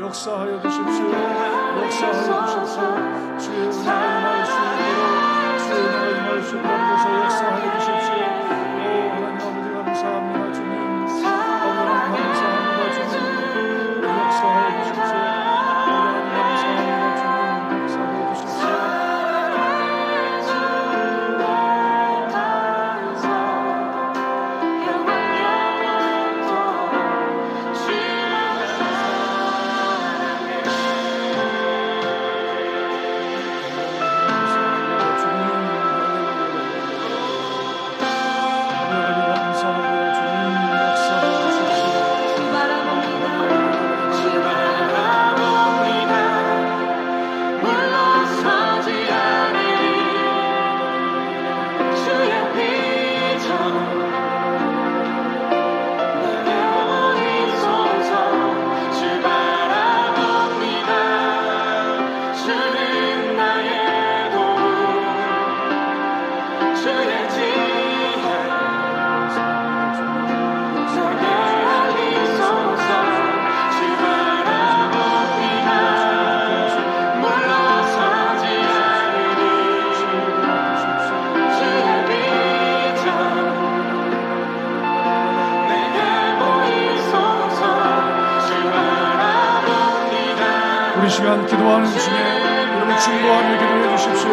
역사하여 주십시오. 역사하여 주십시오. 주의 은혜가 임하시고 주의 은혜가 임하시고 하나님께서 역사하여 주십시오. 오 하나님 아버지 감사합니다. 주님 하나님 감사합니다. 주님 역사하여 주십시오. 하나님 감사합니다. 주님 역사하여 주십시오. 우리 시간 기도하는 중에 여러분 중보하며 기도해 주십시오.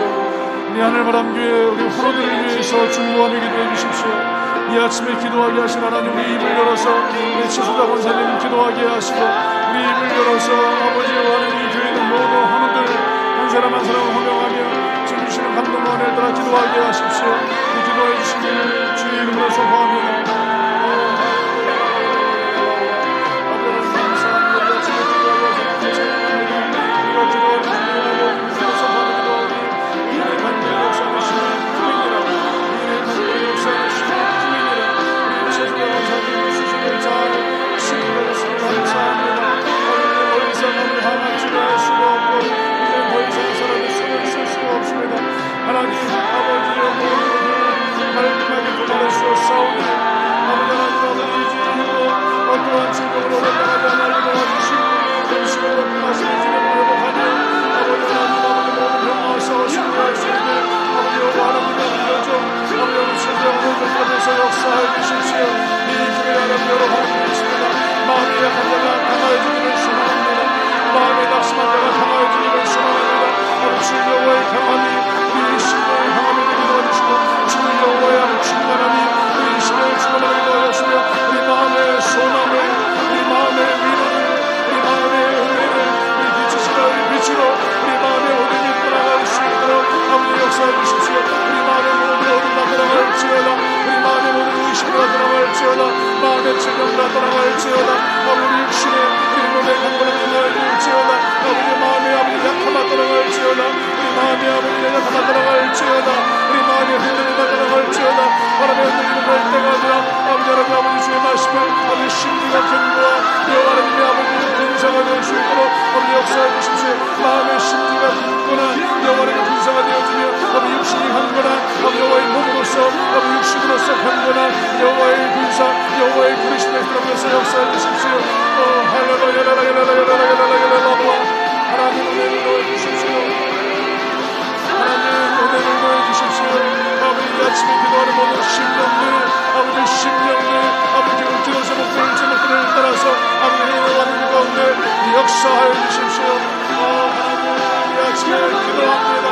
우리 하늘바람교회 우리 프로들을 위해서 중보하며 기도해 주십시오. 이 아침에 기도하게 하신 하나님, 우리 입을 열어서 우리 최수자 권사님 기도하게 하시고, 우리 입을 열어서 아버지와 하나님 교회 있는 모든 환우들 한 사람 한 사람 호명하며 주시는 감동과 은혜를 따라 기도하게 하십시오. 우리 기도해 주시기를 주의 이름으로 소망합니다. 하나님 아버지의 모든 말끔하게 도달하시옵사오니 아버지 하나님 어떠한 질병으로 올라가지 않아 도와주시고 음식을 건강하시는 주님을 회복하며 아버지 하나님 모든 병마와서 신뢰할 수 있는 아버지 하나님의 믿어줘 아버지 음식을 모든 것에서 역사해 주십시오. 이 교회 하나님 여러 하나님 있습니다. 마음이 약한 자가 강화해주기를 소망합니다. 마음에 낙심한 자가 강화해주기를 소망합니다. 아버지 여호와의 강함이 우리 신령의 강함이 되게 도와주시고 주의 여호와의 충만함이 우리 신령의 충만함이 도와주시며 우리 마음의 소망을 우리 마음의 위로를 우리 마음의 은혜를 우리 비추시고 우리 빛으로 우리 마음의 어둠이 떠나갈 수 있도록 아버지 역사해 주십시오. 우리 마음의 모든 어둠이 떠나갈지어다. 우리 마음의 모든 의심이 떠나갈지어다. 마음의 질병이 떠나갈지어다. 아버지 육신의 우리 몸의 강건함이 떠나갈지어다. 아버지 마음의 아버지 약함이 떠나갈지어다. 우리 마음의 아버지 약함이 떠나갈지어다. 우리 마음의 흔들림이 떠나갈지어다. 바람에 흔들리는 걸 때가 아니라 아버지 하나님 아버지 주의 말씀을 아버지 심리가 견고와 여호와 하나님의 아버지 분사가 될 수 있도록 아버지 역사해 주십시오. 마음의 심리가 굳거나 여호와 하나님의 분사가 되어주며 아버지 육신이 강거나 아버지 여호와의 몸으로서 아버지 육신으로서 강거나 여호와의 분사 여호와의 부르심을 들어서 역사해 주십시오. 할렐루야 하나님 은혜를 넣어주십시오. 하나님 은혜를 넣어주십시오. 아버지 이 아침에 기도하는 모든 심령들 아버지 심령들 아버지 기도 제목들을 따라서 아버지 기도하는 그 가운데 역사하여 주십시오. 하나님 이 아침에 기도합니다.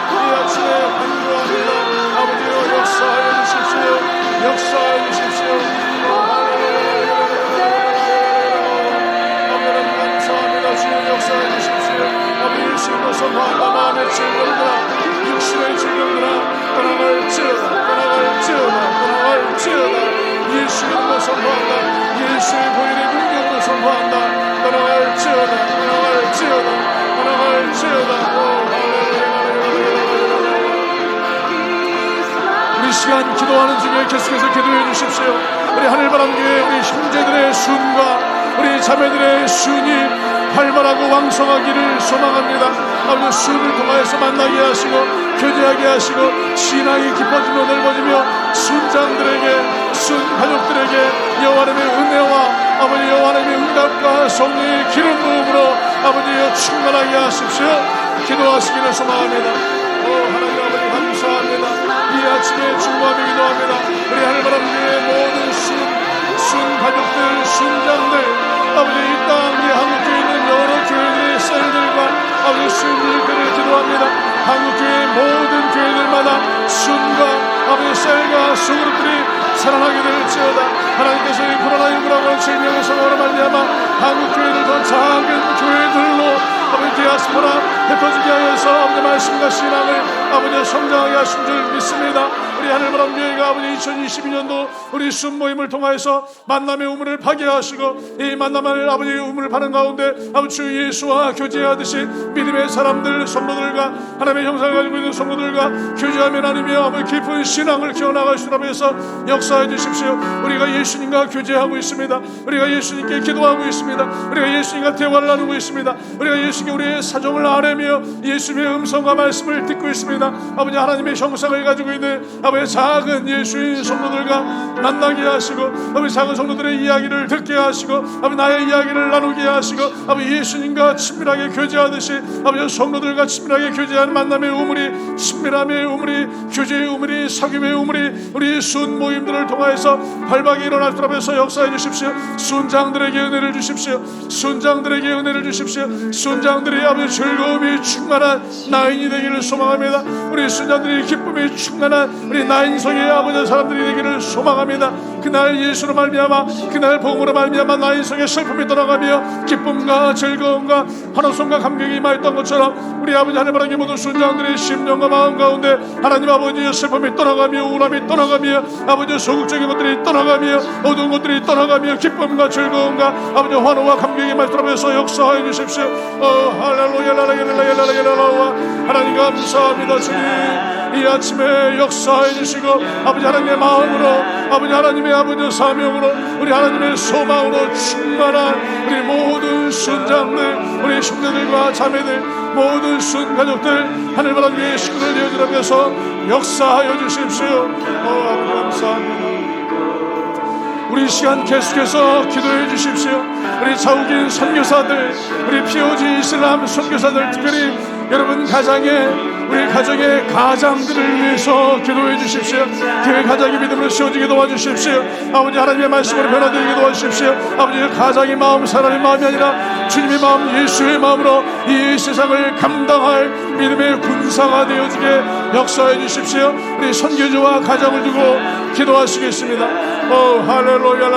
이 아침에 간구합니다. 아버지여 역사하여 주십시오. 역사하여 주십시오. 아버지 감사합니다. 주여 역사해 주십시오. 아버지 일심으로 선포한다. 마음의 질병들아 육신의 질병들아 떠나갈지어다. 예수의 이름으로 선포한다. 예수의 보혈의 능력으로 선포한다. 떠나갈지어다. 우리 시간 기도하는 중에 계속해서 기도해 주십시오. 우리 하늘바람교회 우리 형제들의 순과 우리 자매들의 순이 활발하고 왕성하기를 소망합니다. 아버지 순을 통하여서 만나게 하시고 교제하게 하시고 신앙이 깊어지며 넓어지며 순장들에게 순 가족들에게 여호와 하나님의 은혜와 아버지 여호와 하나님의 응답과 성령의 기름 부음으로 아버지여 충만하게 하십시오. 기도하시기를 소망합니다. 하나님 아버지 감사합니다. 이 아침에 중보하며 기도합니다. 우리 하늘 아버지의 모든 순 가족들, 순장들, 아버지 이 땅 우리 한국교회에 있는 여러 교회들의 셀들과 아버지 순들을 기도합니다. 한국교회의 모든 교회들마다 순과 아버지 셀과 수그룹들이 살아나게 될지어다. 하나님께서 이 코로나19라고 질병의 상황으로 말미암아 한국교회들 더 작은 교회들로 아버지 디아스포라 흩어지게 하여서 아버지 말씀과 신앙을 아버지 성장하게 하신 줄 믿습니다. 우리 하늘바람 교회가 아버지 2022년도 우리 순모임을 통하여서 만남의 우물을 파괴하시고 이 만남의 아버지 우물을 파는 가운데 아버지 주 예수와 교제하듯이 믿음의 사람들 성도들과 하나님의 형상을 가지고 있는 성도들과 교제하며 나누며 아버지 깊은 신앙을 키워나갈 수 있도록 해서 역사해 주십시오. 우리가 예수님과 교제하고 있습니다. 우리가 예수님께 기도하고 있습니다. 우리가 예수님과 대화를 나누고 있습니다. 우리가 예수님께 우리의 사정을 아뢰며 예수님의 음성과 말씀을 듣고 있습니다. 아버지 하나님의 형상을 가지고 있는 아버지 작은 예수의 성도들과 만나게 하시고 아버지 작은 성도들의 이야기를 듣게 하시고 아버지 나의 이야기를 나누게 하시고 아버지 예수님과 친밀하게 교제하듯이 아버지 성도들과 친밀하게 교제하는 만남의 우물이 친밀함의 우물이 교제의 우물이 사귐의 우물이 우리 순 모임들을 통하여서 발박이 일어날 수 앞에서 역사해 주십시오. 순장들에게 은혜를 주십시오. 순장들에게 은혜를 주십시오. 순장들이 아버지 즐거움이 충만한 나인이 되기를 소망합니다. 우리 순장들이 기쁨이 충만한 우리 나인성의 아버지 사람들이 되기를 소망합니다. 그날 예수로 말미암아 그날 복음으로 말미암아 나인성의 슬픔이 떠나가며 기쁨과 즐거움과 환호성과 감격이 임하였던 것처럼 우리 아버지 하나님의 모든 순장들의 심령과 마음 가운데 하나님 아버지의 슬픔이 떠나가며 우울함이 떠나가며 아버지의 소극적인 것들이 떠나가며 어두운 것들이 떠나가며 기쁨과 즐거움과 아버지 환호와 감격이 말씀하면서 역사해 주십시오. 할렐루야 하나님 감사합니다. 주님 이 아침에 역사해 주시고 아버지 하나님의 마음으로 아버지 하나님의 아버지 사명으로 우리 하나님의 소망으로 충만한 우리 모든 순장들 우리兄弟들과 자매들 모든 순 가족들 하늘바람 위에 식구들 되어주라면서 역사하여 주십시오. 아버지 감사합니다. 우리 시간 계속해서 기도해 주십시오. 우리 자욱인 선교사들 우리 POG 이슬람 선교사들 특별히 여러분 가정에 우리 가정의 가장들을 위해서 기도해 주십시오. 교회 가정이 믿음으로 세워지게 도와주십시오. 아버지 하나님의 말씀으로 변화되게 도와주십시오. 아버지의 가장의 마음 사람의 마음이 아니라 주님의 마음 예수의 마음으로 이 세상을 감당할 믿음의 군사가 되어지게 역사해 주십시오. 우리 선교조와 가정을 두고 기도하시겠습니다. 할렐루야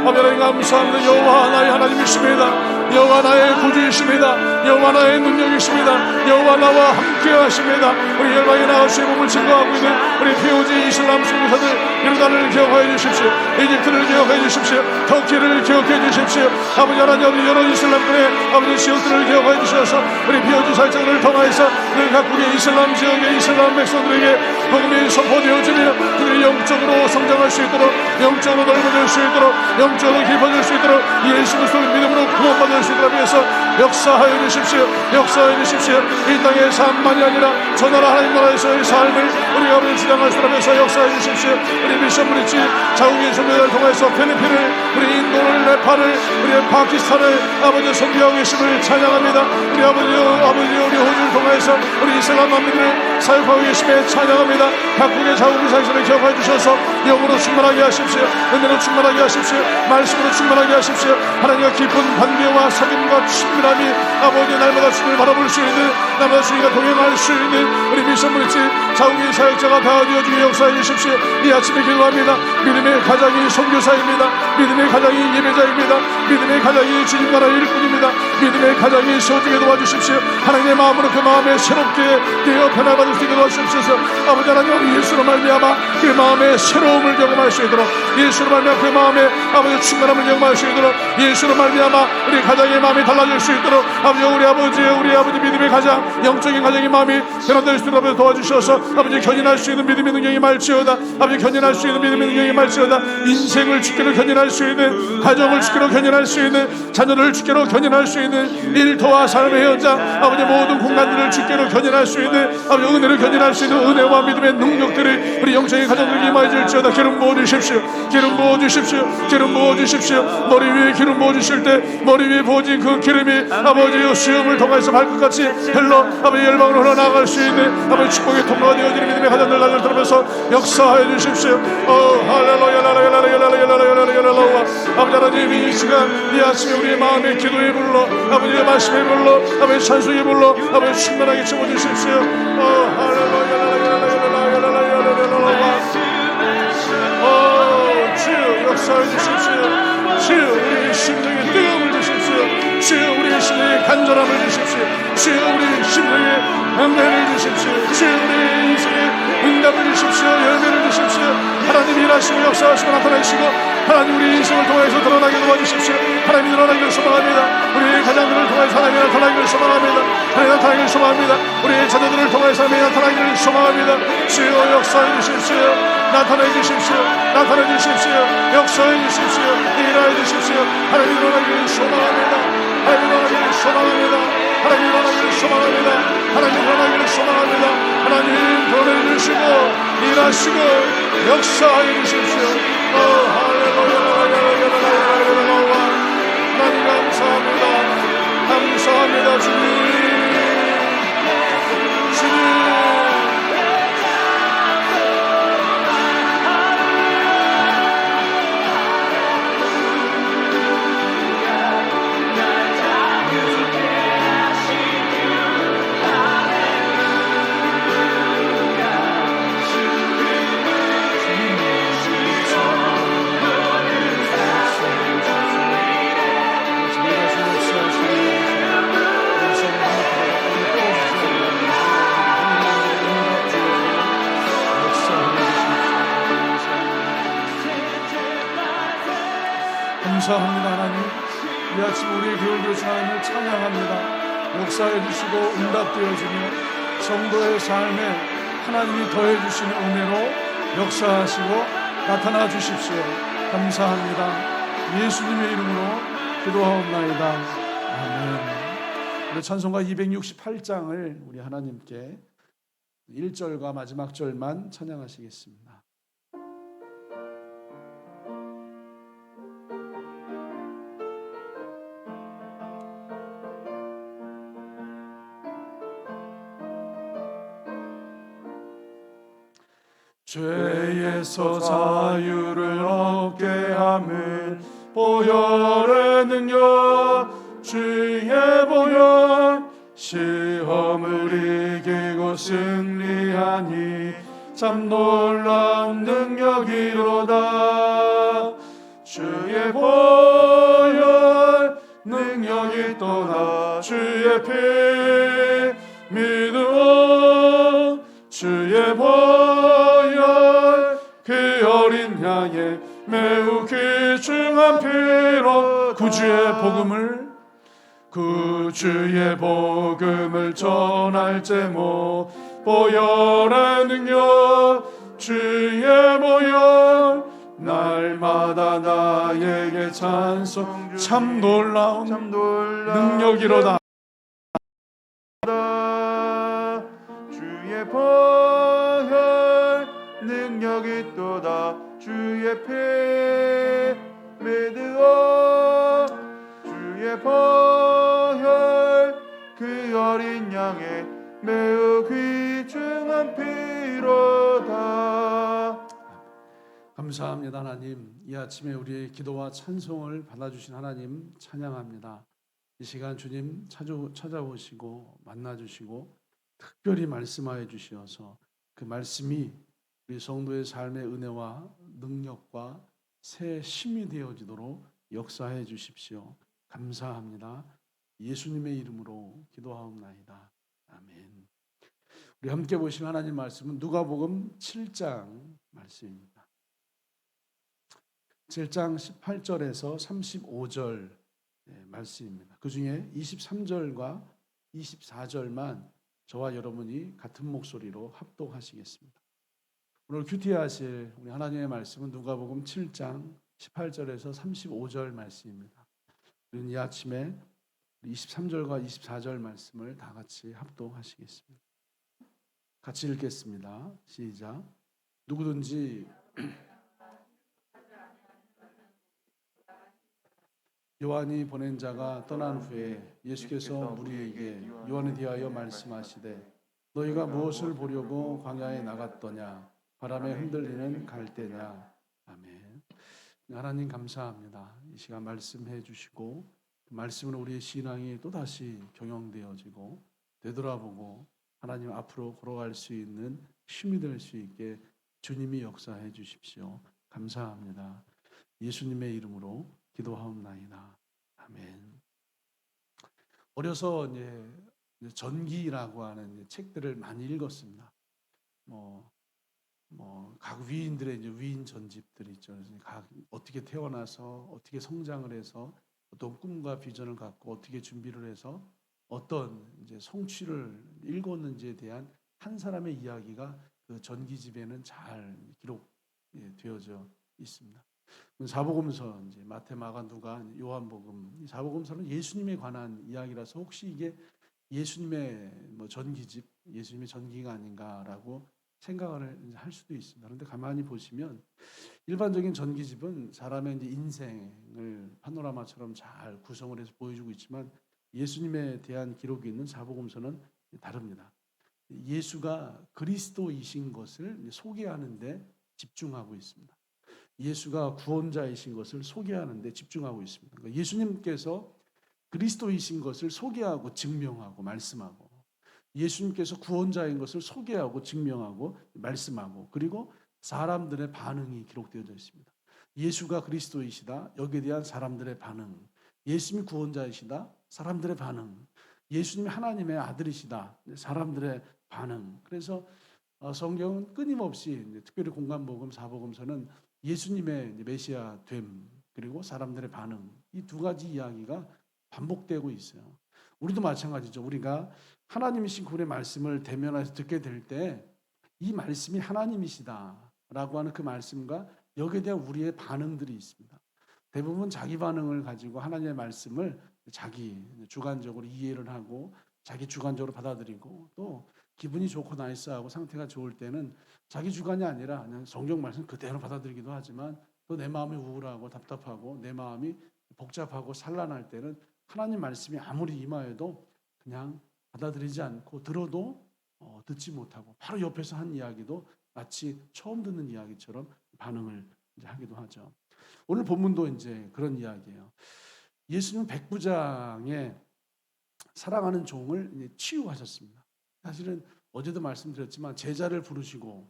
아버지 감사합니다. 여호와 나의 하나님이십니다. 여호와 나의 구주이십니다. 여호와 나의 능력이십니다. 여호와 나와 함께 하십니다. 우리 열방에 나가시의 몸을 증거하고 있는 우리 POG 이슬람 선교사들 예루살렘을 기억하여 주십시오. 이집트를 기억하여 주십시오. 터키를 기억해 주십시오. 아버지 하나님 우리 여러 이슬람권의 아버지 지역들을 기억하여 주셔서 우리 POG 살짝을 통하여서 그 각국의 이슬람 지역의 이슬람 백성들에게 복음이 선포되어지며 그들이 영적으로 성장할 수 있도록 영적으로 넓어질 수 있도록 영적으로 깊어질 수 있도록 예수 그리스도의 믿음으로 구원받을 수 있도록 위해서 역사하여 주십시오. 역사해 주십시오. 이 땅의 삶만이 아니라 저 나라 하나님 나라에서의 삶을 우리가 아버지 주장할 수 있도록 역사해 주십시오. 우리 미션 브릿지 자국인 선교를 통해서 필리핀을 우리 인도를 네팔을 우리 파키스탄을 아버지 선교하고 계심을 찬양합니다. 우리 아버지 우리 호주를 통해서 우리 이슬람 난민을 사역하고 계심에 찬양합니다. 각국의 자국인 사역을 기억해 주셔서 영으로 충만하게 하십시오. 은혜로 충만하게 하십시오. 말씀으로 충만하게 하십시오. 하나님과 깊은 관계와 사귐과 친밀함이 아버지 날마다 주님을 바라볼 수 있는 날마다 주님과 동행할 수 있는 우리 미션 브릿지 자국인 사역자가 다 되어주게 역사해 주십시오. 이 아침에 기도합니다. 믿음의 가장이 선교사입니다. 믿음의 가장이 예배자입니다. 믿음의 가장이 주님 나라 일꾼입니다. 믿음의 가장이 세워지게 도와주십시오. 하나님의 마음으로 그 마음에 새롭게 되어 변화받을 수 있게 도와주십시오. 아버지 하나님 예수로 말미암아 그 마음의 새로움을 경험할 수 있도록 예수로 말미암아 그 마음에 아버지 충만함을 경험할 수 있도록 예수로 말미암아 우리 가장의 마음이 달라질 수 있도록 아버지 우리 아버지 믿음의 가장 영적인 가정의 마음이 변화될 수 있도록 도와주셔서 아버지 견인할 수 있는 믿음의 능력이 말지어다. 아버지 견인할 수 있는 믿음의 능력이 말지어다. 인생을 주께로 견인할 수 있는, 가정을 주께로 견인할 수 있는, 자녀를 주께로 견인할 수 있는, 일터와 삶의 현장 아버지 모든 공간들을 주께로 견인할 수 있는, 아버지 은혜를 견인할 수 있는 은혜와 믿음의 능력들이 우리 영적인 가정들에게 임하여질지어다. 기름 부어주십시오. 기름 부어주십시오. 기름 부어주십시오. 머리 위에 기름 부어주실 때 머리 위에 부어진 그 기름이 아버지의 수염을 통해서 발끝같이 흘러 아버지 열방으로 흘러나갈 수 있는 아버지 축복의 통로가 되어지는 믿음의 가정들 날을 들으면서 역사하여 주십시오. 할렐루야. 아버지 하나님, 이 시간 이 아침에 우리의 마음의 기도에 불러 아버지의 말씀에 불러 아버지 찬송에 불러 아버지 충만하게 채워주십시오. 주여 역사해 주십시오. 주여 우리의 심령에 뜨거움을 주십시오. 주여 우리의 심령에 간절함을 주십시오. 주여 우리의 심령에 은혜를 주십시오. 주여 우리의 인생에 응답을 주십시오. 열매를 주십시오. 하나님 일하시고 역사하시고 나타내시고 하나님 우리 인생을 통해서 드러나게 도와주십시오. 하나님이 드러나기를 소망합니다. 우리의 가정들을 통해서 하나님이 나타나기를 소망합니다. 하나님 나타나기를 소망합니다. 우리의 자녀들을 통해서 하나님이 나타나기를 소망합니다. 주여 역사해 주십시오. 나타내 주십시오. 나타내 주십시오. 역사해 주십시오. 일하여 주십시오. 하나님 일어나기를 소망합니다. 하나님 일어나기를 소망합니다. 하나님 일어나기를 소망합니다. 하나님 일어나기를 소망합니다. 하나님 보내 주시고 일하시고 역사해 주십시오. 하나님 감사합니다. 감사합니다. 주님 감사합니다. 하나님 이 아침 우리의 기도를 들으신 하나님을 찬양합니다. 역사해 주시고 응답되어지며 성도의 삶에 하나님이 더해 주시는 은혜로 역사하시고 나타나 주십시오. 감사합니다. 예수님의 이름으로 기도하옵나이다. 아멘. 우리 찬송가 268장을 우리 하나님께 1절과 마지막 절만 찬양하시겠습니다. 죄에서 자유를 얻게 함을 보혈의 능력 주의 보혈 시험을 이기고 승리하니 참 놀라운 능력이로다. 주의 보혈 능력이 또다. 주의 피 믿어 주의 보혈 그 어린 양의 매우 귀중한 피로 구주의 복음을 전할 제목 보혈의 능력 주의 보혈 날마다 나에게 찬송 참 놀라운 능력이로다. 주의 보혈 능력이 또다. 주의 피 믿어 주의 보혈 그 어린 양의 매우 귀중한 피로다. 감사합니다. 하나님, 이 아침에 우리의 기도와 찬송을 받아주신 하나님 찬양합니다. 이 시간 주님 찾아오시고 만나주시고 특별히 말씀하여 주시어서 그 말씀이 우리 성도의 삶의 은혜와 능력과 새 힘이 되어지도록 역사해 주십시오. 감사합니다. 예수님의 이름으로 기도하옵나이다. 아멘. 우리 함께 보신 하나님 말씀은 누가복음 7장 말씀입니다. 7장 18절에서 35절 말씀입니다. 그 중에 23절과 24절만 저와 여러분이 같은 목소리로 합독하시겠습니다. 오늘 큐티하실 우리 하나님의 말씀은 누가복음 7장 18절에서 35절 말씀입니다. 우리는 이 아침에 23절과 24절 말씀을 다 같이 합독하시겠습니다. 같이 읽겠습니다. 시작. 누구든지 요한이 보낸 자가 떠난 후에 예수께서 무리에게 요한에 대하여 말씀하시되 너희가 무엇을 보려고 광야에 나갔더냐 바람에 흔들리는 갈대냐. 아멘. 하나님 감사합니다. 이 시간 말씀해 주시고 그 말씀으로 우리의 신앙이 또다시 경영되어지고 되돌아보고 하나님 앞으로 걸어갈 수 있는 힘이 될 수 있게 주님이 역사해 주십시오. 감사합니다. 예수님의 이름으로 기도하옵나이다. 아멘. 어려서 이제 전기라고 하는 책들을 많이 읽었습니다. 각 위인들의 이제 위인 전집들이 있죠. 각 어떻게 태어나서 어떻게 성장을 해서 어떤 꿈과 비전을 갖고 어떻게 준비를 해서 어떤 이제 성취를 읽었는지에 대한 한 사람의 이야기가 그 전기집에는 잘 기록되어져 있습니다. 사복음서 이제 마태, 마가, 누가, 요한복음 이 사복음서는 예수님에 관한 이야기라서 혹시 이게 예수님의 전기집, 예수님의 전기가 아닌가라고 생각을 할 수도 있습니다. 그런데 가만히 보시면 일반적인 전기집은 사람의 이제 인생을 파노라마처럼 잘 구성을 해서 보여주고 있지만 예수님에 대한 기록이 있는 사복음서는 다릅니다. 예수가 그리스도이신 것을 소개하는 데 집중하고 있습니다. 예수가 구원자이신 것을 소개하는 데 집중하고 있습니다. 그러니까 예수님께서 그리스도이신 것을 소개하고 증명하고 말씀하고 예수님께서 구원자인 것을 소개하고 증명하고 말씀하고 그리고 사람들의 반응이 기록되어져 있습니다. 예수가 그리스도이시다. 여기에 대한 사람들의 반응. 예수님이 구원자이시다. 사람들의 반응. 예수님이 하나님의 아들이시다. 사람들의 반응. 그래서 성경은 끊임없이 특별히 공관복음, 사복음서는 예수님의 메시아 됨 그리고 사람들의 반응 이 두 가지 이야기가 반복되고 있어요. 우리도 마찬가지죠. 우리가 하나님이신 그분의 말씀을 대면해서 듣게 될 때 이 말씀이 하나님이시다라고 하는 그 말씀과 여기에 대한 우리의 반응들이 있습니다. 대부분 자기 반응을 가지고 하나님의 말씀을 자기 주관적으로 이해를 하고 자기 주관적으로 받아들이고 또 기분이 좋고 나이스하고 상태가 좋을 때는 자기 주관이 아니라 그냥 성경 말씀 그대로 받아들이기도 하지만 또 내 마음이 우울하고 답답하고 내 마음이 복잡하고 산란할 때는 하나님 말씀이 아무리 임하여도 그냥 받아들이지 않고 들어도 듣지 못하고 바로 옆에서 한 이야기도 마치 처음 듣는 이야기처럼 반응을 이제 하기도 하죠. 오늘 본문도 이제 그런 이야기예요. 예수님은 백부장의 사랑하는 종을 이제 치유하셨습니다. 사실은 어제도 말씀드렸지만 제자를 부르시고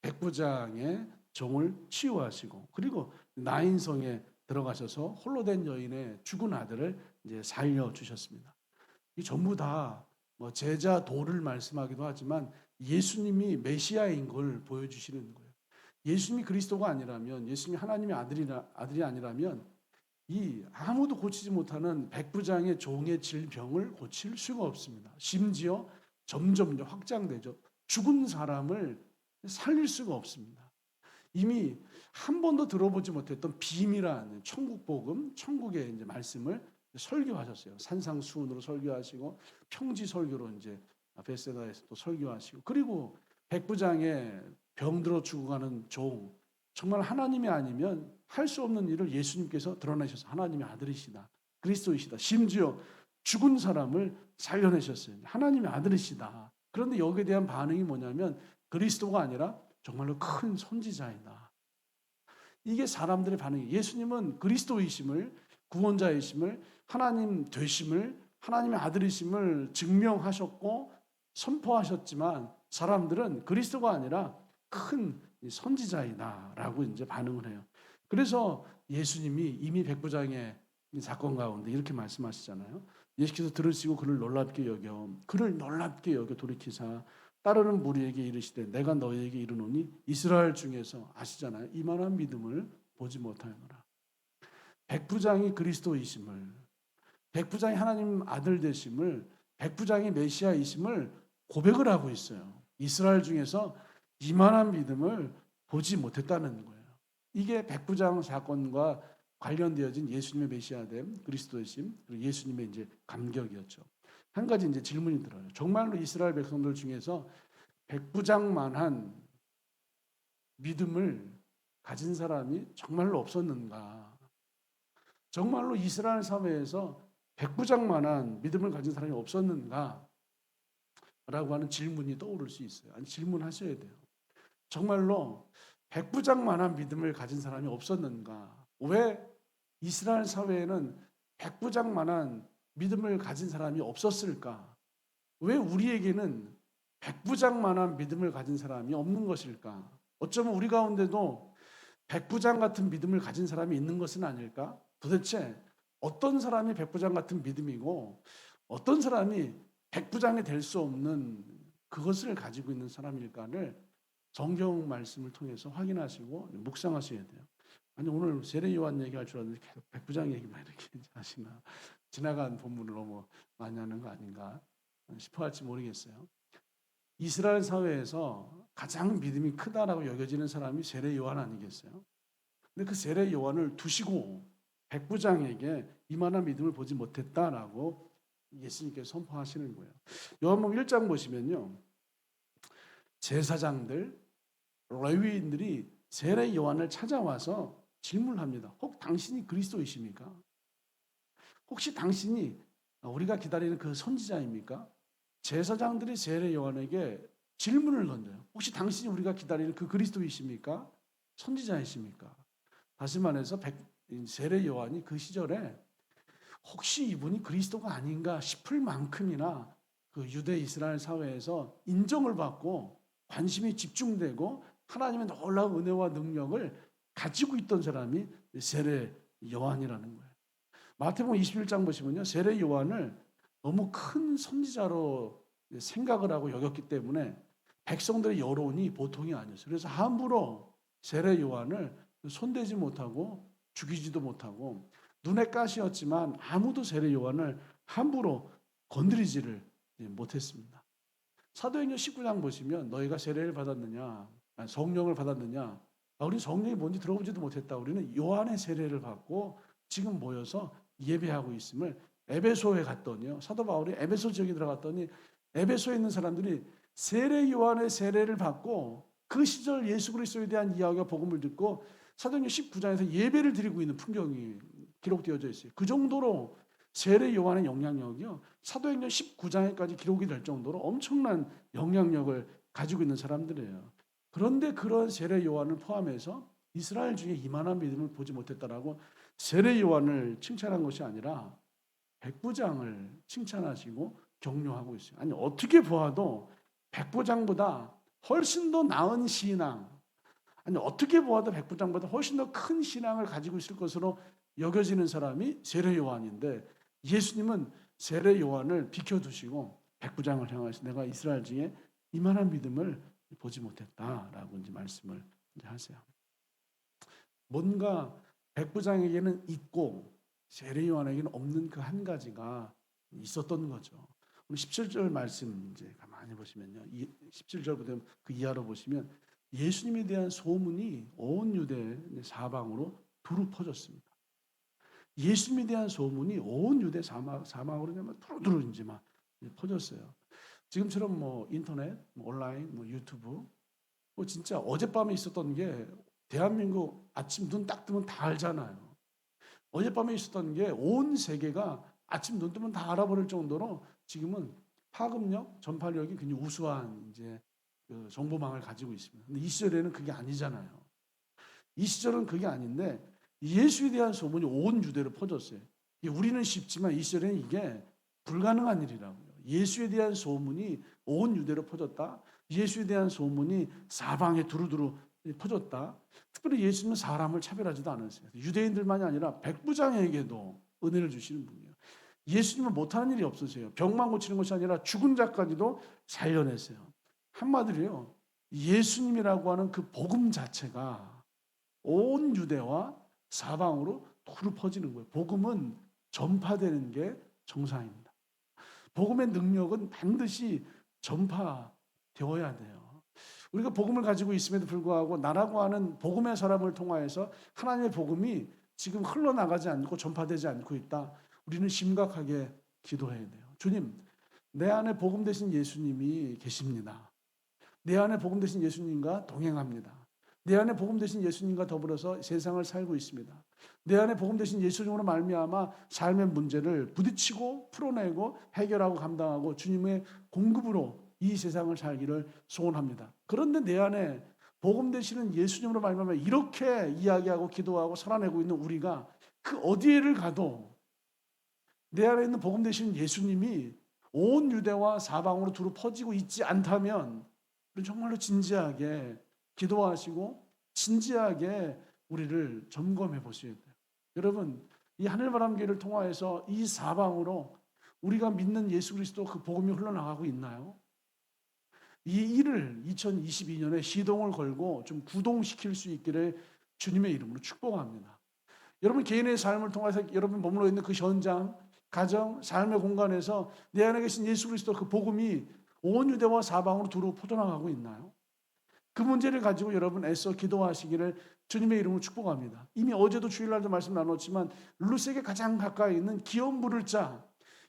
백부장의 종을 치유하시고 그리고 나인성에 들어가셔서 홀로 된 여인의 죽은 아들을 이제 살려 주셨습니다. 이 전부 다 제자 도를 말씀하기도 하지만 예수님이 메시아인 걸 보여주시는 거예요. 예수님이 그리스도가 아니라면 예수님이 하나님의 아들이 아니라면 이 아무도 고치지 못하는 백부장의 종의 질병을 고칠 수가 없습니다. 심지어 점점 확장되죠. 죽은 사람을 살릴 수가 없습니다. 이미 한 번도 들어보지 못했던 비밀한 천국 복음, 천국의 이제 말씀을 설교하셨어요. 산상수훈으로 설교하시고 평지 설교로 이제 베세다에서 또 설교하시고 그리고 백부장의 병들어 죽어가는 종 정말 하나님이 아니면 할 수 없는 일을 예수님께서 드러내셔서 하나님의 아들이시다. 그리스도이시다. 심지어 죽은 사람을 살려내셨어요. 하나님의 아들이시다. 그런데 여기에 대한 반응이 뭐냐면 그리스도가 아니라 정말로 큰 선지자이다. 이게 사람들의 반응이에요. 예수님은 그리스도이심을 구원자이심을 하나님 되심을 하나님의 아들이심을 증명하셨고 선포하셨지만 사람들은 그리스도가 아니라 큰 선지자이다라고 이제 반응을 해요. 그래서 예수님이 이미 백부장의 사건 가운데 이렇게 말씀하시잖아요. 예수께서 들으시고 그를 놀랍게 여겨 돌이키사 따르는 무리에게 이르시되 내가 너희에게 이르노니 이스라엘 중에서 아시잖아요. 이만한 믿음을 보지 못하노라. 백부장이 그리스도이심을 백부장이 하나님 아들 되심을 백부장이 메시아이심을 고백을 하고 있어요. 이스라엘 중에서 이만한 믿음을 보지 못했다는 거예요. 이게 백부장 사건과 관련되어진 예수님의 메시아됨, 그리스도이심, 그리고 예수님의 이제 감격이었죠. 한 가지 이제 질문이 들어요. 정말로 이스라엘 백성들 중에서 백부장만한 믿음을 가진 사람이 정말로 없었는가? 정말로 이스라엘 사회에서 백부장만한 믿음을 가진 사람이 없었는가? 라고 하는 질문이 떠오를 수 있어요. 아니, 질문하셔야 돼요. 정말로 백부장만한 믿음을 가진 사람이 없었는가? 왜 이스라엘 사회에는 백부장만한 믿음을 가진 사람이 없었을까? 왜 우리에게는 백부장만한 믿음을 가진 사람이 없는 것일까? 어쩌면 우리 가운데도 백부장 같은 믿음을 가진 사람이 있는 것은 아닐까? 도대체 어떤 사람이 백부장 같은 믿음이고 어떤 사람이 백부장이 될 수 없는 그것을 가지고 있는 사람일까를 성경 말씀을 통해서 확인하시고 묵상하셔야 돼요. 아니, 오늘 세례 요한 얘기할 줄 알았는데 계속 백부장 얘기만 이렇게 하시나, 지나간 본문을 너무 많이 하는 거 아닌가 싶어 할지 모르겠어요. 이스라엘 사회에서 가장 믿음이 크다라고 여겨지는 사람이 세례 요한 아니겠어요? 근데 그 세례 요한을 두시고 백부장에게 이만한 믿음을 보지 못했다라고 예수님께서 선포하시는 거예요. 요한복음 1장 보시면요, 제사장들, 레위인들이 세례 요한을 찾아와서 질문합니다. 혹 당신이 그리스도이십니까? 혹시 당신이 우리가 기다리는 그 선지자입니까? 제사장들이 세례 요한에게 질문을 던져요. 혹시 당신이 우리가 기다리는 그 그리스도이십니까? 선지자이십니까? 다시 말해서 세례 요한이 그 시절에 혹시 이분이 그리스도가 아닌가 싶을 만큼이나 그 유대 이스라엘 사회에서 인정을 받고 관심이 집중되고 하나님의 놀라운 은혜와 능력을 가지고 있던 사람이 세례 요한이라는 거예요. 마태복음 21장 보시면요, 세례 요한을 너무 큰 선지자로 생각을 하고 여겼기 때문에 백성들의 여론이 보통이 아니었어요. 그래서 함부로 세례 요한을 손대지 못하고 죽이지도 못하고 눈에 가시였지만 아무도 세례 요한을 함부로 건드리지를 못했습니다. 사도행전 19장 보시면 너희가 세례를 받았느냐, 성령을 받았느냐, 우리 성령이 뭔지 들어보지도 못했다. 우리는 요한의 세례를 받고 지금 모여서 예배하고 있음을. 에베소에 갔더니요, 사도 바울이 에베소 지역에 들어갔더니 에베소에 있는 사람들이 세례 요한의 세례를 받고 그 시절 예수 그리스도에 대한 이야기와 복음을 듣고 사도행전 19장에서 예배를 드리고 있는 풍경이 기록되어져 있어요. 그 정도로 세례 요한의 영향력이요, 사도행전 19장에까지 기록이 될 정도로 엄청난 영향력을 가지고 있는 사람들이에요. 그런데 그런 세례 요한을 포함해서 이스라엘 중에 이만한 믿음을 보지 못했다라고 세례 요한을 칭찬한 것이 아니라 백부장을 칭찬하시고 격려하고 있어요. 아니, 어떻게 보아도 백부장보다 훨씬 더 나은 신앙, 아니 어떻게 보아도 백부장보다 훨씬 더 큰 신앙을 가지고 있을 것으로 여겨지는 사람이 세례 요한인데, 예수님은 세례 요한을 비켜두시고 백부장을 향해서 내가 이스라엘 중에 이만한 믿음을 보지 못했다라고 이제 말씀을 이제 하세요. 뭔가 백부장에게는 있고 세례 요한에게는 없는 그 한 가지가 있었던 거죠. 17절 말씀 이제 가만히 보시면요, 17절부터 그 이하로 보시면 예수님에 대한 소문이 온 유대 사방으로 두루 퍼졌습니다. 예수님에 대한 소문이 온 유대 사방으로 두루두루 이제 막 퍼졌어요. 지금처럼 뭐 인터넷, 뭐 온라인, 뭐 유튜브, 뭐 진짜 어젯밤에 있었던 게 대한민국 아침 눈 딱 뜨면 다 알잖아요. 어젯밤에 있었던 게 온 세계가 아침 눈 뜨면 다 알아버릴 정도로 지금은 파급력, 전파력이 굉장히 우수한 이제 그 정보망을 가지고 있습니다. 근데 이 시절에는 그게 아니잖아요. 이 시절은 그게 아닌데 예수에 대한 소문이 온 유대로 퍼졌어요. 우리는 쉽지만 이 시절에는 이게 불가능한 일이라고요. 예수에 대한 소문이 온 유대로 퍼졌다. 예수에 대한 소문이 사방에 두루두루 퍼졌다. 특별히 예수님은 사람을 차별하지도 않으세요. 유대인들만이 아니라 백부장에게도 은혜를 주시는 분이에요. 예수님은 못하는 일이 없으세요. 병만 고치는 것이 아니라 죽은 자까지도 살려냈어요. 한마디로요, 예수님이라고 하는 그 복음 자체가 온 유대와 사방으로 두루 퍼지는 거예요. 복음은 전파되는 게 정상입니다. 복음의 능력은 반드시 전파되어야 돼요. 우리가 복음을 가지고 있음에도 불구하고 나라고 하는 복음의 사람을 통하여서 하나님의 복음이 지금 흘러나가지 않고 전파되지 않고 있다. 우리는 심각하게 기도해야 돼요. 주님, 내 안에 복음 되신 예수님이 계십니다. 내 안에 복음 되신 예수님과 동행합니다. 내 안에 복음 되신 예수님과 더불어서 세상을 살고 있습니다. 내 안에 복음 되신 예수님으로 말미암아 삶의 문제를 부딪히고 풀어내고 해결하고 감당하고 주님의 공급으로 이 세상을 살기를 소원합니다. 그런데 내 안에 복음 되시는 예수님으로 말미암아 이렇게 이야기하고 기도하고 살아내고 있는 우리가 그 어디를 가도 내 안에 있는 복음 되시는 예수님이 온 유대와 사방으로 두루 퍼지고 있지 않다면 우리는 정말로 진지하게 기도하시고 진지하게 우리를 점검해 보셔야 돼요. 여러분, 이 하늘바람교회를 통하여서 이 사방으로 우리가 믿는 예수 그리스도 그 복음이 흘러나가고 있나요? 이 일을 2022년에 시동을 걸고 좀 구동시킬 수 있기를 주님의 이름으로 축복합니다. 여러분 개인의 삶을 통해서 여러분 머물러 있는 그 현장, 가정, 삶의 공간에서 내 안에 계신 예수 그리스도 그 복음이 온 유대와 사방으로 두루 퍼져나가고 있나요? 그 문제를 가지고 여러분 애써 기도하시기를 주님의 이름으로 축복합니다. 이미 어제도 주일날도 말씀 나눴지만 룰루스에게 가장 가까이 있는 기업 물을 자,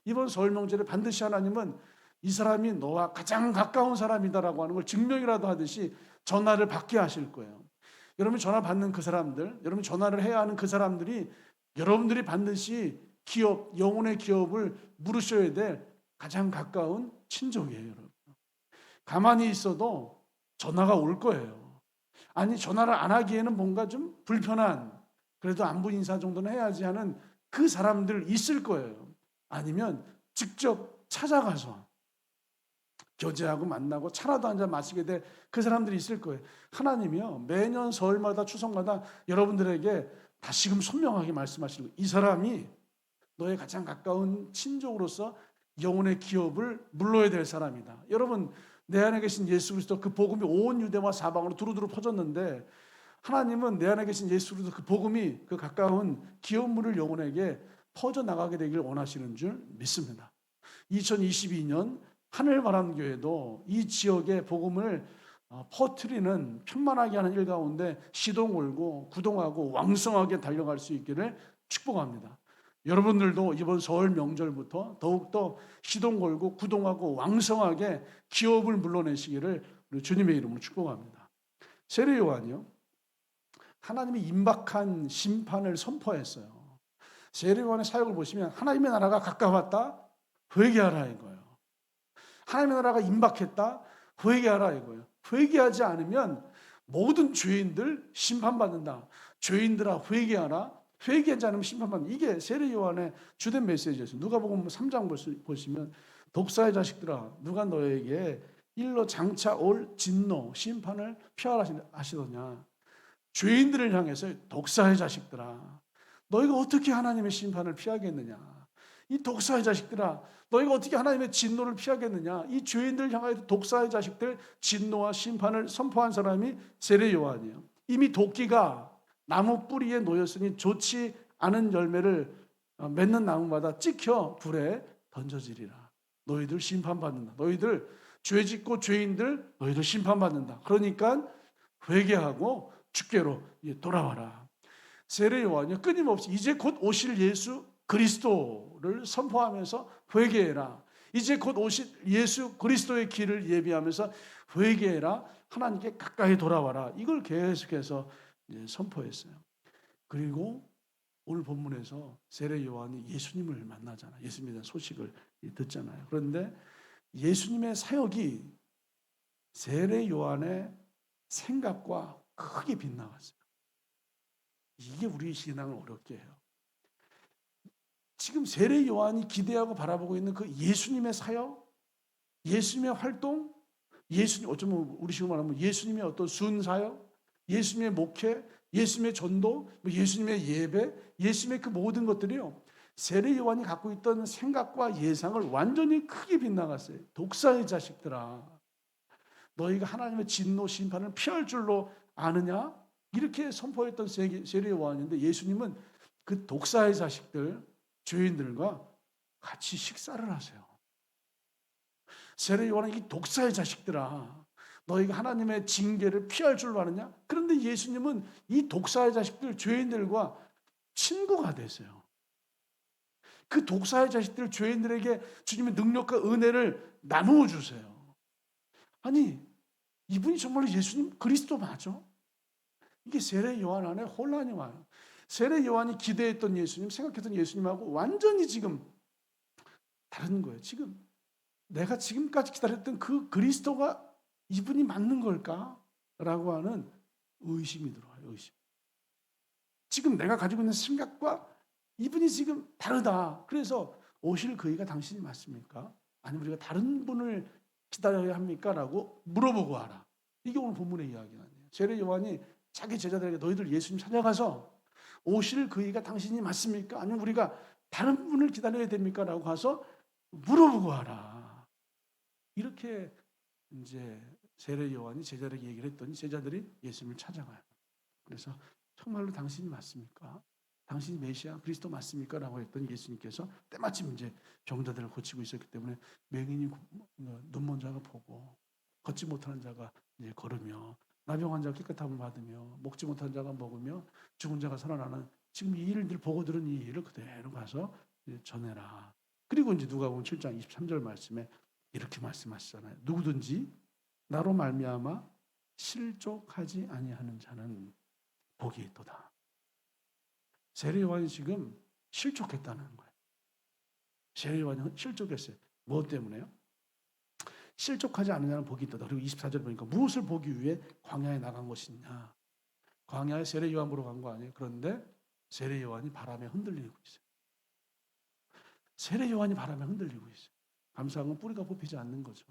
이번 설 명절에 반드시 하나님은 이 사람이 너와 가장 가까운 사람이다라고 하는 걸 증명이라도 하듯이 전화를 받게 하실 거예요. 여러분이 전화 받는 그 사람들, 여러분이 전화를 해야 하는 그 사람들이 여러분들이 반드시 기업, 영혼의 기업을 물으셔야 될 가장 가까운 친족이에요. 여러분. 가만히 있어도 전화가 올 거예요. 아니 전화를 안 하기에는 뭔가 좀 불편한, 그래도 안부 인사 정도는 해야지 하는 그 사람들 있을 거예요. 아니면 직접 찾아가서 교제하고 만나고 차라도 한잔 마시게 될 그 사람들이 있을 거예요. 하나님이요 매년 설마다 추석마다 여러분들에게 다시금 선명하게 말씀하시는 거예요. 이 사람이 너의 가장 가까운 친족으로서 영혼의 기업을 물러야 될 사람이다. 여러분 내 안에 계신 예수 그리스도 그 복음이 온 유대와 사방으로 두루두루 퍼졌는데 하나님은 내 안에 계신 예수 그리스도 그 복음이 그 가까운 기업물을 영혼에게 퍼져나가게 되길 원하시는 줄 믿습니다. 2022년 하늘바람교회도 이 지역의 복음을 퍼뜨리는 편만하게 하는 일 가운데 시동 걸고 구동하고 왕성하게 달려갈 수 있기를 축복합니다. 여러분들도 이번 설 명절부터 더욱더 시동 걸고 구동하고 왕성하게 기업을 물러내시기를 우리 주님의 이름으로 축복합니다. 세례 요한이요 하나님이 임박한 심판을 선포했어요. 세례 요한의 사역을 보시면 하나님의 나라가 가까웠다 회개하라 이거예요. 하나님의 나라가 임박했다 회개하라 이거예요. 회개하지 않으면 모든 죄인들 심판받는다. 죄인들아 회개하라. 회개하지 않으면 심판받는다. 이게 세례 요한의 주된 메시지였어요. 누가복음 3장 보시면 독사의 자식들아 누가 너에게 일러 장차 올 진노 심판을 피하라 하시더냐. 죄인들을 향해서 독사의 자식들아 너희가 어떻게 하나님의 심판을 피하겠느냐. 이 독사의 자식들아 너희가 어떻게 하나님의 진노를 피하겠느냐. 이 죄인들 향하여 독사의 자식들 진노와 심판을 선포한 사람이 세례 요한이에요. 이미 도끼가 나무 뿌리에 놓였으니 좋지 않은 열매를 맺는 나무마다 찍혀 불에 던져지리라. 너희들 심판받는다. 너희들 죄짓고 죄인들 너희들 심판받는다. 그러니까 회개하고 주께로 돌아와라. 세례 요한이 끊임없이 이제 곧 오실 예수 그리스도를 선포하면서 회개해라. 이제 곧 오실 예수 그리스도의 길을 예비하면서 회개해라. 하나님께 가까이 돌아와라. 이걸 계속해서 선포했어요. 그리고 오늘 본문에서 세례 요한이 예수님을 만나잖아요. 예수님에 대한 소식을 듣잖아요. 그런데 예수님의 사역이 세례 요한의 생각과 크게 빗나갔어요. 이게 우리 신앙을 어렵게 해요. 지금 세례 요한이 기대하고 바라보고 있는 그 예수님의 사역, 예수님의 활동, 예수님 어쩌면 우리 식으로 말하면 예수님의 어떤 순사역, 예수님의 목회, 예수님의 전도, 예수님의 예배, 예수님의 그 모든 것들이요. 세례 요한이 갖고 있던 생각과 예상을 완전히 크게 빗나갔어요. 독사의 자식들아, 너희가 하나님의 진노 심판을 피할 줄로 아느냐? 이렇게 선포했던 세례 요한인데 예수님은 그 독사의 자식들, 죄인들과 같이 식사를 하세요. 세례 요한은 이 독사의 자식들아, 너희가 하나님의 징계를 피할 줄 아느냐? 그런데 예수님은 이 독사의 자식들, 죄인들과 친구가 되세요. 그 독사의 자식들, 죄인들에게 주님의 능력과 은혜를 나누어 주세요. 아니, 이분이 정말로 예수님 그리스도 맞아? 이게 세례 요한 안에 혼란이 와요. 세례 요한이 기대했던 예수님, 생각했던 예수님하고 완전히 지금 다른 거예요. 지금 내가 지금까지 기다렸던 그 그리스도가 이분이 맞는 걸까? 라고 하는 의심이 들어와요. 의심. 지금 내가 가지고 있는 생각과 이분이 지금 다르다. 그래서 오실 그이가 당신이 맞습니까? 아니면 우리가 다른 분을 기다려야 합니까? 라고 물어보고 하라. 이게 오늘 본문의 이야기 아니에요. 세례 요한이 자기 제자들에게 너희들 예수님 찾아가서 오실 그이가 당신이 맞습니까? 아니면 우리가 다른 분을 기다려야 됩니까? 라고 가서 물어보고 하라. 이렇게 이제 세례 요한이 제자들에게 얘기를 했더니 제자들이 예수님을 찾아가요. 그래서 정말로 당신이 맞습니까? 당신이 메시아 그리스도 맞습니까? 라고 했더니 예수님께서 때마침 이제 병자들을 고치고 있었기 때문에 맹인이 눈먼 자가 보고 걷지 못하는 자가 이제 걸으며 나병 환자가 깨끗함을 받으며 먹지 못한 자가 먹으며 죽은 자가 살아나는 지금 이 일들 보고 들은 이 일을 그대로 가서 전해라. 그리고 이제 누가복음 7장 23절 말씀에 이렇게 말씀하시잖아요. 누구든지 나로 말미암아 실족하지 아니하는 자는 복이 있도다. 세례 요한이 지금 실족했다는 거예요. 세례 요한이 실족했어요. 무엇 때문에요? 실족하지 않은 자는 복이 있도다. 그리고 24절 보니까 무엇을 보기 위해 광야에 나간 것이냐. 광야에 세례 요한 보러 간 거 아니에요. 그런데 세례 요한이 바람에 흔들리고 있어요. 세례 요한이 바람에 흔들리고 있어요. 감사한 건 뿌리가 뽑히지 않는 거죠.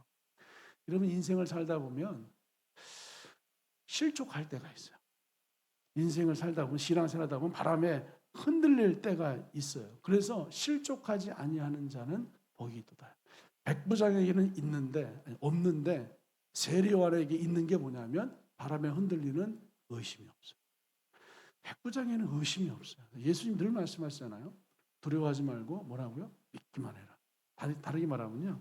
여러분 인생을 살다 보면 실족할 때가 있어요. 인생을 살다 보면 신앙생활 하다 보면 바람에 흔들릴 때가 있어요. 그래서 실족하지 아니하는 자는 복이 있도다. 백부장에게는 있는데 없는데 세례 요한에게 있는 게 뭐냐면 바람에 흔들리는 의심이 없어요. 백부장에는 의심이 없어요. 예수님 늘 말씀하시잖아요. 두려워하지 말고 뭐라고요? 믿기만 해라. 다르게 말하면요.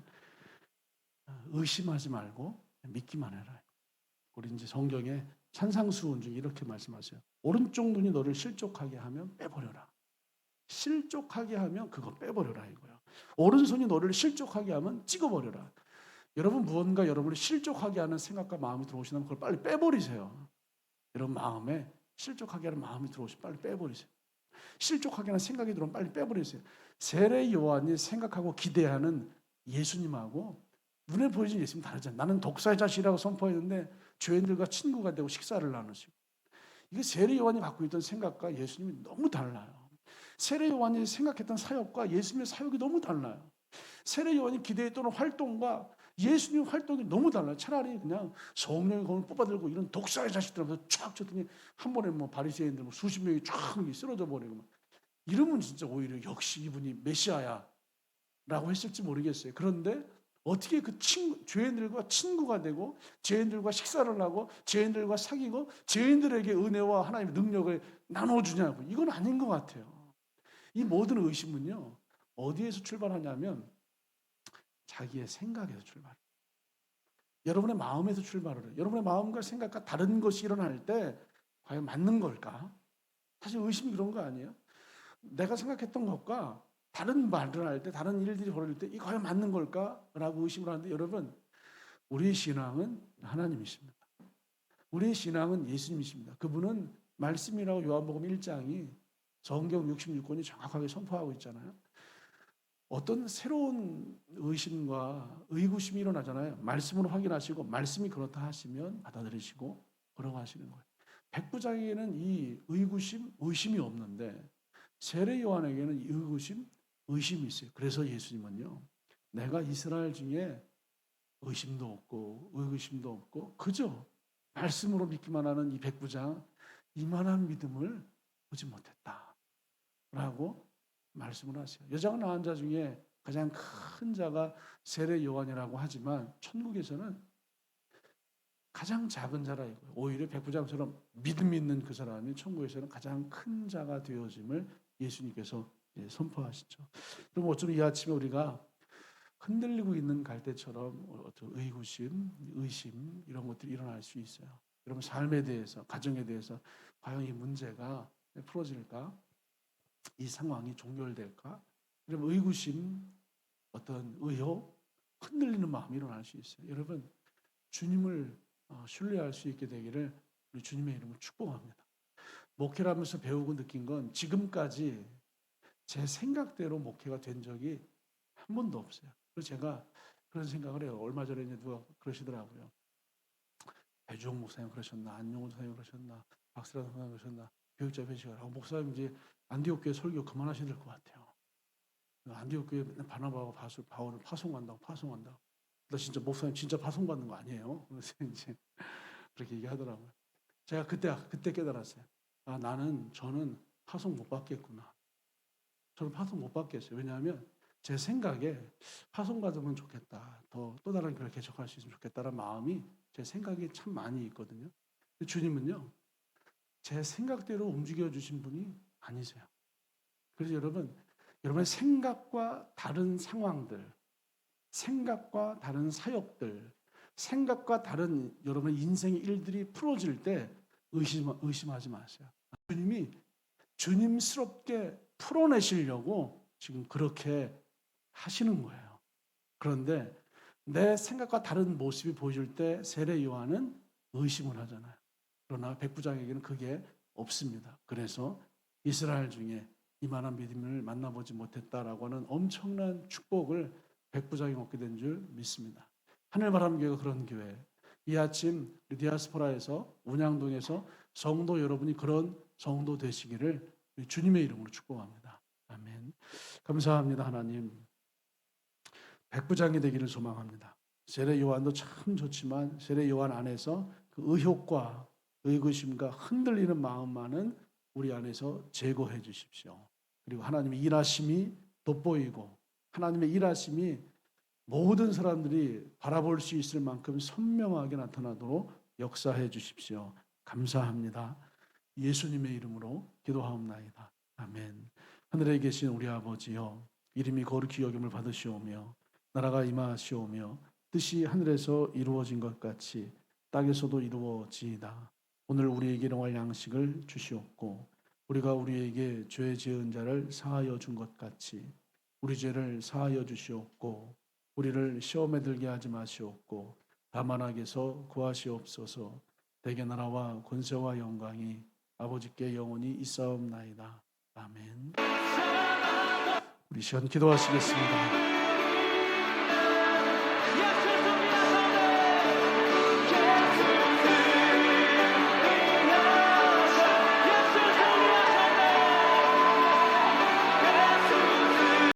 의심하지 말고 믿기만 해라. 우리 이제 성경에 산상수훈 중에 이렇게 말씀하세요. 오른쪽 눈이 너를 실족하게 하면 빼버려라. 실족하게 하면 그거 빼버려라 이거예요. 오른손이 너를 실족하게 하면 찍어버려라. 여러분 무언가 여러분을 실족하게 하는 생각과 마음이 들어오시면 그걸 빨리 빼버리세요. 여러분 마음에 실족하게 하는 마음이 들어오시면 빨리 빼버리세요. 실족하게 하는 생각이 들어오면 빨리 빼버리세요. 세례 요한이 생각하고 기대하는 예수님하고 눈에 보이는 예수님 다르잖아요. 나는 독사의 자식이라고 선포했는데 죄인들과 친구가 되고 식사를 나누시고 이게 세례 요한이 갖고 있던 생각과 예수님이 너무 달라요. 세례 요한이 생각했던 사역과 예수님의 사역이 너무 달라요. 세례 요한이 기대했던 활동과 예수님 활동이 너무 달라요. 차라리 그냥 성령의 검을 뽑아들고 이런 독사의 자식들하면서 쫙 쳤더니 한 번에 뭐 바리새인들 뭐 수십 명이 쫙 쓰러져 버리고 이러면 진짜 오히려 역시 이분이 메시아야 라고 했을지 모르겠어요. 그런데 어떻게 그 죄인들과 친구가 되고 죄인들과 식사를 하고 죄인들과 사귀고 죄인들에게 은혜와 하나님의 능력을 나눠주냐고 이건 아닌 것 같아요. 이 모든 의심은요 어디에서 출발하냐면 자기의 생각에서 출발해요. 여러분의 마음에서 출발을 해요. 여러분의 마음과 생각과 다른 것이 일어날 때 과연 맞는 걸까? 사실 의심이 그런 거 아니에요? 내가 생각했던 것과 다른 말을 할 때, 다른 일들이 벌어질 때, 이 과연 맞는 걸까? 라고 의심을 하는데, 여러분, 우리의 신앙은 하나님이십니다. 우리의 신앙은 예수님이십니다. 그분은 말씀이라고 요한복음 1장이 성경 66권이 정확하게 선포하고 있잖아요. 어떤 새로운 의심과 의구심이 일어나잖아요. 말씀으로 확인하시고, 말씀이 그렇다 하시면 받아들이시고, 걸어가시는 거예요. 백부장에게는 이 의구심, 의심이 없는데, 세례 요한에게는 의구심, 의심이 있어요. 그래서 예수님은요, 내가 이스라엘 중에 의심도 없고 의구심도 없고 그저 말씀으로 믿기만 하는 이 백부장 이만한 믿음을 보지 못했다라고 말씀을 하세요. 여자가 낳은 자 중에 가장 큰 자가 세례 요한이라고 하지만 천국에서는 가장 작은 자라 이거예요. 오히려 백부장처럼 믿음 있는 그 사람이 천국에서는 가장 큰 자가 되어짐을 예수님께서 선포하시죠. 그럼 어쩌면 이 아침에 우리가 흔들리고 있는 갈대처럼 어떤 의구심, 의심 이런 것들이 일어날 수 있어요. 여러분 삶에 대해서, 가정에 대해서 과연 이 문제가 풀어질까? 이 상황이 종결될까? 여러분 의구심, 어떤 의혹, 흔들리는 마음이 일어날 수 있어요. 여러분 주님을 신뢰할 수 있게 되기를 우리 주님의 이름으로 축복합니다. 목회를 하면서 배우고 느낀 건 지금까지 제 생각대로 목회가 된 적이 한 번도 없어요. 그래서 제가 그런 생각을 해요. 얼마 전에 누가 그러시더라고요. 배주홍 목사님 그러셨나, 안용훈 목사님 그러셨나, 박스란 목사님 그러셨나, 교육자 회식을 하고 목사님 이제 안디옥 교회 설교 그만하셔야 될 것 같아요. 안디옥 교회 바나바하고 바울을 파송한다고. 나 진짜 목사님 진짜 파송받는 거 아니에요? 그래서 이제 그렇게 얘기하더라고요. 제가 그때 깨달았어요. 저는 파송 못 받겠구나. 저는 파송 못 받겠어요. 왜냐하면 제 생각에 파송 받으면 좋겠다. 또 다른 교회를 개척할 수 있으면 좋겠다는 마음이 제 생각에 참 많이 있거든요. 근데 주님은요, 제 생각대로 움직여 주신 분이 아니세요. 그래서 여러분의 생각과 다른 상황들, 생각과 다른 사역들, 생각과 다른 여러분의 인생의 일들이 풀어질 때 의심하지 마세요. 주님이 주님스럽게 풀어내시려고 지금 그렇게 하시는 거예요. 그런데 내 생각과 다른 모습이 보여줄 때 세례 요한은 의심을 하잖아요. 그러나 백부장에게는 그게 없습니다. 그래서 이스라엘 중에 이만한 믿음을 만나보지 못했다라고 하는 엄청난 축복을 백부장이 얻게 된 줄 믿습니다. 하늘바람교회가 그런 교회. 이 아침 우리 디아스포라에서 운양동에서 성도 여러분이 그런 성도 되시기를 주님의 이름으로 축복합니다. 아멘. 감사합니다. 하나님. 백부장이 되기를 소망합니다. 세례 요한도 참 좋지만 세례 요한 안에서 그 의혹과 의구심과 흔들리는 마음만은 우리 안에서 제거해 주십시오. 그리고 하나님의 일하심이 돋보이고 하나님의 일하심이 모든 사람들이 바라볼 수 있을 만큼 선명하게 나타나도록 역사해 주십시오. 감사합니다. 예수님의 이름으로 기도하옵나이다. 아멘. 하늘에 계신 우리 아버지여, 이름이 거룩히 여김을 받으시오며 나라가 임하시오며 뜻이 하늘에서 이루어진 것 같이 땅에서도 이루어지이다. 오늘 우리에게 일용할 양식을 주시옵고 우리가 우리에게 죄 지은 자를 사하여 준 것 같이 우리 죄를 사하여 주시옵고 우리를 시험에 들게 하지 마시옵고 다만 악에서 구하시옵소서. 대개 나라와 권세와 영광이 아버지께 영원히 있사옵나이다. 아멘. 우리 시간 기도하시겠습니다.